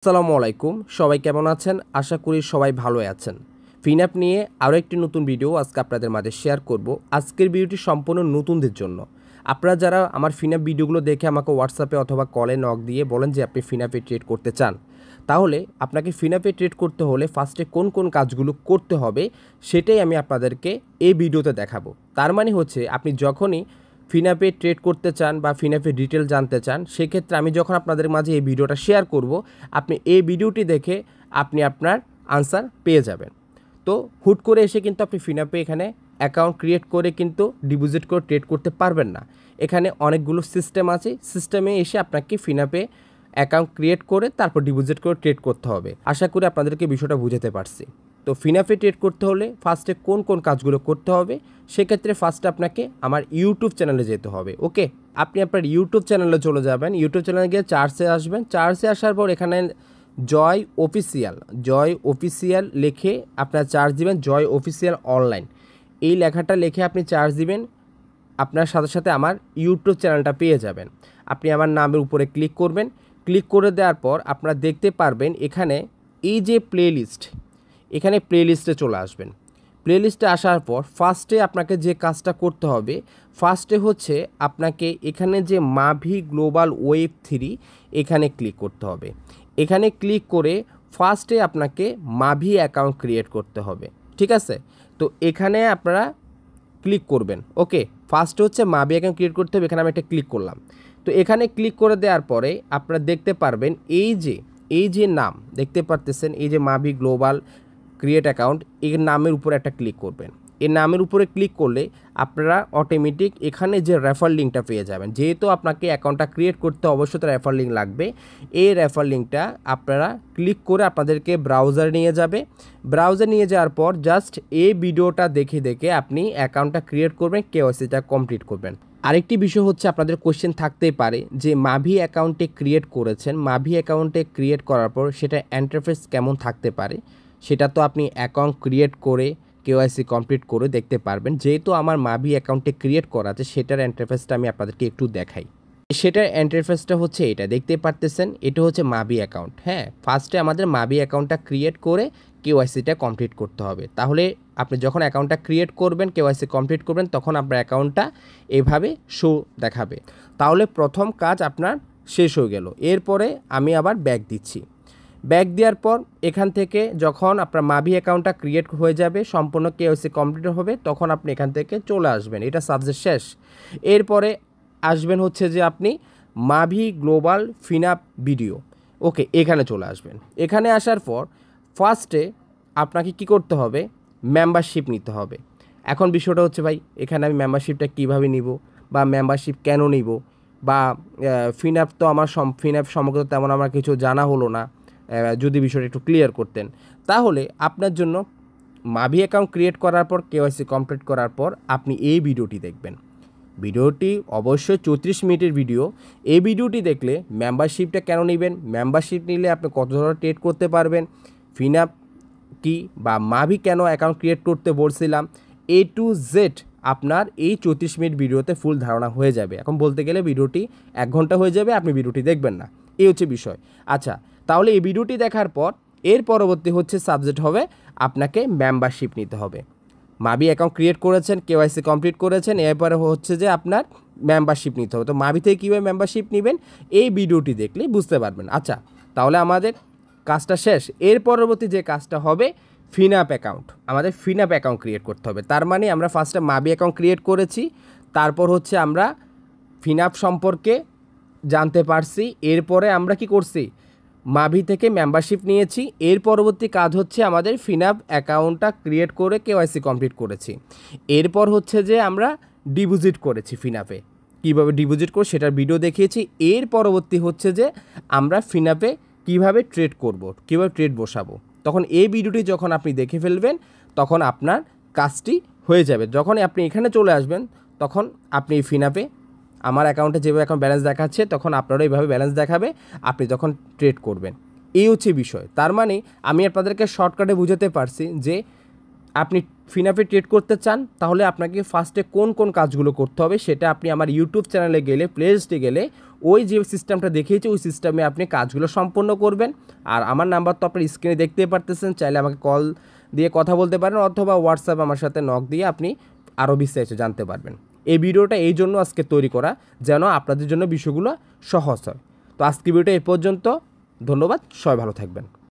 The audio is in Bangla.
আসসালামু আলাইকুম, সবাই কেমন আছেন? আশা করি সবাই ভালো আছেন। ফিনঅ্যাপ নিয়ে আরও একটি নতুন ভিডিও আজকে আপনাদের মাঝে শেয়ার করব। আজকের ভিডিওটি সম্পূর্ণ নতুনদের জন্য। আপনারা যারা আমার ফিনঅ্যাপ ভিডিওগুলো দেখে আমাকে হোয়াটসঅ্যাপে অথবা কলে নক দিয়ে বলেন যে আপনি ফিনঅ্যাপে ট্রেড করতে চান, তাহলে আপনাকে ফিনঅ্যাপে ট্রেড করতে হলে ফার্স্টে কোন কোন কাজগুলো করতে হবে সেটাই আমি আপনাদেরকে এই ভিডিওতে দেখাবো। তার মানে হচ্ছে আপনি যখনই ফিনঅ্যাপে ট্রেড করতে চান বা ফিনঅ্যাপে ডিটেল জানতে চান, সেক্ষেত্রে আমি যখন আপনাদের মাঝে এই ভিডিওটা শেয়ার করব, আপনি এই ভিডিওটি দেখে আপনি আপনার আনসার পেয়ে যাবেন। তো হুট করে এসে কিন্তু আপনি ফিনঅ্যাপে এখানে অ্যাকাউন্ট ক্রিয়েট করে কিন্তু ডিপোজিট করে ট্রেড করতে পারবেন না। এখানে অনেকগুলো সিস্টেম আছে, সিস্টেমে এসে আপনাকে ফিনঅ্যাপে অ্যাকাউন্ট ক্রিয়েট করে তারপর ডিপোজিট করে ট্রেড করতে হবে। আশা করি আপনাদেরকে বিষয়টা বুঝাতে পারছি। তো ফিনঅ্যাপে ট্রেড করতে হলে ফার্স্টে কোন কোন কাজগুলো করতে হবে, সেক্ষেত্রে ফার্স্টে আপনাকে আমার ইউটিউব চ্যানেলে যেতে হবে। ওকে, আপনি আপনার ইউটিউব চ্যানেলে চলে যাবেন। ইউটিউব চ্যানেলে গিয়ে চার্জে আসবেন। চার্জে আসার পর এখানে জয় অফিসিয়াল লিখে আপনার চার্জ দিবেন। জয় অফিসিয়াল অনলাইন এই লেখাটা লিখে আপনি চার্জ দিবেন। আপনার সাথে সাথে আমার ইউটিউব চ্যানেলটা পেয়ে যাবেন। আপনি আমার নামের উপরে ক্লিক করবেন। ক্লিক করে দেওয়ার পর আপনারা দেখতে পারবেন এখানে এই যে প্লেলিস্ট, এখানে প্লেলিস্টে চলে আসবেন। প্লেলিস্টে আসার পর ফার্স্টে আপনাকে যে কাজটা করতে হবে, ফার্স্টে হচ্ছে আপনাকে এখানে যে মাভি গ্লোবাল ওয়েব 3 এখানে ক্লিক করতে হবে। এখানে ক্লিক করে ফার্স্টে আপনাকে মাভি অ্যাকাউন্ট ক্রিয়েট করতে হবে। ঠিক আছে, তো এখানে আপনারা ক্লিক করবেন। ওকে, ফার্স্ট হচ্ছে মাভি অ্যাকাউন্ট ক্রিয়েট করতে হবে। এখানে আমি একটা ক্লিক করলাম। তো এখানে ক্লিক করে দেওয়ার পরে আপনারা দেখতে পারবেন এই যে নাম দেখতে পারতেছেন, এই যে মাভি গ্লোবাল ক্রিয়েট অ্যাকাউন্ট, এই নামের উপরে একটা ক্লিক করবেন। এই নামের উপরে ক্লিক করলে আপনারা অটোমেটিক এখানে যে রেফার লিঙ্কটা পেয়ে যাবেন। যেহেতু আপনাকে অ্যাকাউন্টটা ক্রিয়েট করতে অবশ্যই তো রেফার লিঙ্ক লাগবে। এই রেফার লিঙ্কটা আপনারা ক্লিক করে আপনাদেরকে ব্রাউজারে নিয়ে যাবে। ব্রাউজারে নিয়ে যাওয়ার পর জাস্ট এই ভিডিওটা দেখে আপনি অ্যাকাউন্টটা ক্রিয়েট করবেন, কেওয়াইসিটা কমপ্লিট করবেন। আরেকটি বিষয় হচ্ছে আপনাদের কোশ্চেন থাকতেই পারে যে মাভি অ্যাকাউন্টে ক্রিয়েট করেছেন, মাভি অ্যাকাউন্টে ক্রিয়েট করার পর সেটা ইন্টারফেস কেমন থাকতে পারে, সেটা তো আপনি অ্যাকাউন্ট ক্রিয়েট করে কেওয়াইসি কমপ্লিট করে দেখতে পারবেন। যেহেতু আমার মাভি অ্যাকাউন্টে ক্রিয়েট করা আছে, সেটার ইন্টারফেসটা আমি আপনাদেরকে একটু দেখাই। সেটার ইন্টারফেসটা হচ্ছে এটা, দেখতে পারতেছেন, এটা হচ্ছে মাভি অ্যাকাউন্ট। হ্যাঁ, ফার্স্টে আমাদের মাভি অ্যাকাউন্টটা ক্রিয়েট করে কেওয়াইসিটা কমপ্লিট করতে হবে। তাহলে আপনি যখন অ্যাকাউন্টটা ক্রিয়েট করবেন, কেওয়াইসি কমপ্লিট করবেন, তখন আপনার অ্যাকাউন্টটা এভাবে শো দেখাবে। তাহলে প্রথম কাজ আপনার শেষ হয়ে গেল। এরপরে আমি আবার ব্যাক দিচ্ছি। ব্যাক দেওয়ার পর এখান থেকে যখন আপনার মাভি অ্যাকাউন্টটা ক্রিয়েট হয়ে যাবে, সম্পূর্ণ কেওয়াইসি কমপ্লিট হবে, তখন আপনি এখান থেকে চলে আসবেন। এটা সাবজেক্ট শেষ। এরপরে আসবেন হচ্ছে যে আপনি মাভি গ্লোবাল ফিনঅ্যাপ ভিডিও। ওকে, এখানে চলে আসবেন। এখানে আসার পর ফার্স্টে আপনাকে কি করতে হবে, মেম্বারশিপ নিতে হবে। এখন বিষয়টা হচ্ছে ভাই, এখানে আমি মেম্বারশিপটা কীভাবে নিব বা মেম্বারশিপ কেন নিব, বা ফিনঅ্যাপ তো আমার ফিনঅ্যাপ সমগ্র তেমন আমার কিছু জানা হলো না। যদি বিষয়টা একটু ক্লিয়ার করতেন, তাহলে আপনার জন্য মাভি অ্যাকাউন্ট ক্রিয়েট করার পর কেওয়াইসি কমপ্লিট করার পর আপনি এই ভিডিওটি দেখবেন। ভিডিওটি অবশ্যই 34 মিনিটের ভিডিও। এই ভিডিওটি দেখলে মেম্বারশিপটা কেন নেবেন, মেম্বারশিপ নিলে আপনি কত ধরনের ট্রেড করতে পারবেন, ফিনঅ্যাপ কি বা মাভি কেন অ্যাকাউন্ট ক্রিয়েট করতে বলছিলাম, A to Z আপনার এই 34 মিনিট ভিডিওতে ফুল ধারণা হয়ে যাবে। এখন বলতে গেলে ভিডিওটি 1 ঘন্টা হয়ে যাবে, আপনি ভিডিওটি দেখবেন না, এই হচ্ছে বিষয়। আচ্ছা, তাহলে এই ভিডিওটি দেখার পর এর পরবর্তী হচ্ছে সাবজেক্ট হবে আপনাকে মেম্বারশিপ নিতে হবে। মাভি অ্যাকাউন্ট ক্রিয়েট করেছেন, কেওয়াইসি কমপ্লিট করেছেন, এরপরে হচ্ছে যে আপনার মেম্বারশিপ নিতে হবে। তো মাভি থেকে কীভাবে মেম্বারশিপ নেবেন এই ভিডিওটি দেখলেই বুঝতে পারবেন। আচ্ছা, তাহলে আমাদের কাজটা শেষ। এর পরবর্তী যে কাজটা হবে ফিনঅ্যাপ অ্যাকাউন্ট, আমাদের ফিনঅ্যাপ অ্যাকাউন্ট ক্রিয়েট করতে হবে। তার মানে আমরা ফার্স্টে মাভি অ্যাকাউন্ট ক্রিয়েট করেছি, তারপর হচ্ছে আমরা ফিনঅ্যাপ সম্পর্কে জানতে পারছি, এরপরে আমরা কি করছি, মাভি থেকে মেম্বারশিপ নিয়েছি। এর পরবর্তী কাজ হচ্ছে আমাদের ফিনঅ্যাপ অ্যাকাউন্টটা ক্রিয়েট করে কেওয়াইসি কমপ্লিট করেছি। এরপর হচ্ছে যে আমরা ডিপোজিট করেছি ফিনঅ্যাপে, কীভাবে ডিপোজিট করে সেটার ভিডিও দেখিয়েছি। এর পরবর্তী হচ্ছে যে আমরা ফিনঅ্যাপে কীভাবে ট্রেড করব, কীভাবে ট্রেড বসাবো। তখন এই ভিডিওটি যখন আপনি দেখে ফেলবেন, তখন আপনার কাজটি হয়ে যাবে। যখন আপনি এখানে চলে আসবেন, তখন আপনি ফিনঅ্যাপে আমার অ্যাকাউন্টে যেভাবে এখন ব্যালেন্স দেখাচ্ছে, তখন আপনারও এইভাবে ব্যালেন্স দেখাবে, আপনি তখন ট্রেড করবেন। এই হচ্ছে বিষয়। তার মানে আমি আপনাদেরকে শর্টকাটে বুঝাতে পারছি যে আপনি ফিনঅ্যাপে ট্রেড করতে চান, তাহলে আপনাকে ফার্স্টে কোন কোন কাজগুলো করতে হবে সেটা আপনি আমার ইউটিউব চ্যানেলে গেলে, প্লেলিস্টে গেলে ওই যে সিস্টেমটা দেখিয়েছি ওই সিস্টেমে আপনি কাজগুলো সম্পন্ন করবেন। আর আমার নাম্বার তো আপনার স্ক্রিনে দেখতেই পারতেছেন, চাইলে আমাকে কল দিয়ে কথা বলতে পারেন অথবা হোয়াটসঅ্যাপ আমার সাথে নক দিয়ে আপনি আরও বিস্তারিত জানতে পারবেন। এই ভিডিওটা এই জন্য আজকে তৈরি করা যেন আপনাদের জন্য বিষয়গুলো সহজ হয়। তো আজকে ভিডিওটা এই পর্যন্ত, ধন্যবাদ, সবাই ভালো থাকবেন।